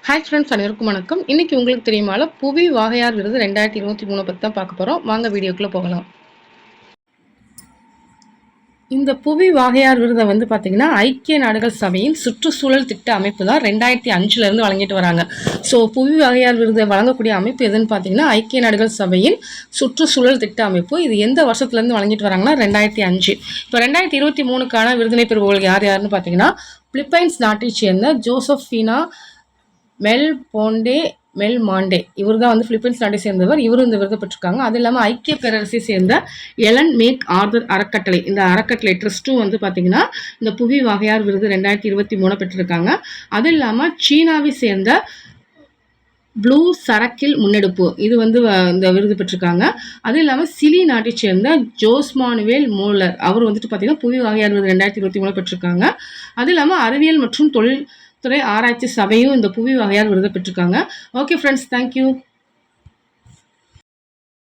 Hi friends, அனைவருக்கும் வணக்கம். இன்னைக்கு உங்களுக்கு தெரியுமால புவி வாகையார் விருது 2023 பற்றி தான் பார்க்க போகிறோம். வாங்க வீடியோக்குள்ளே போகலாம். இந்த புவி வாகையார் விருதை வந்து பார்த்தீங்கன்னா ஐக்கிய நாடுகள் சபையின் சுற்றுச்சூழல் திட்ட அமைப்பு தான் 2005 வழங்கிட்டு வராங்க. ஸோ புவி வாகையார் விருதை வழங்கக்கூடிய அமைப்பு எதுன்னு பார்த்தீங்கன்னா ஐக்கிய நாடுகள் சபையின் சுற்றுச்சூழல் திட்ட அமைப்பு. இது எந்த வருஷத்துலேருந்து வழங்கிட்டு வராங்கன்னா 2005. இப்போ 2023க்கான விருதினை பெறுபவர்கள் யார் யாருன்னு பார்த்தீங்கன்னா பிலிப்பைன்ஸ் நாட்டை சேர்ந்த ஜோசஃபினா மெல் மாண்டே இவர் தான் வந்து பிலிப்பைன்ஸ் நாட்டை சேர்ந்தவர். இவரும் இந்த விருது பெற்றிருக்காங்க. அது இல்லாமல் ஐக்கிய பேரரசை சேர்ந்த எலன் மேக் ஆர்தர் அறக்கட்டளை, இந்த அறக்கட்டளை ட்ரஸ்ட்டும் வந்து பார்த்தீங்கன்னா இந்த புவி வாகையார் விருது 2023 பெற்றிருக்காங்க. அது இல்லாமல் சீனாவை சேர்ந்த ப்ளூ சரக்கில் முன்னெடுப்பு இது வந்து இந்த விருது பெற்றிருக்காங்க. அது இல்லாமல் சிலி நாட்டை சேர்ந்த ஜோஸ்மானுவேல் மூலர் அவர் வந்துட்டு பார்த்தீங்கன்னா புவி வாகையார் விருது 2023 பெற்றிருக்காங்க. அது இல்லாமல் அறிவியல் மற்றும் தொழில்துறை ஆராய்ச்சி சபையும் இந்த புவி வாகையார் விருது பெற்றிருக்காங்க. Okay friends, thank you.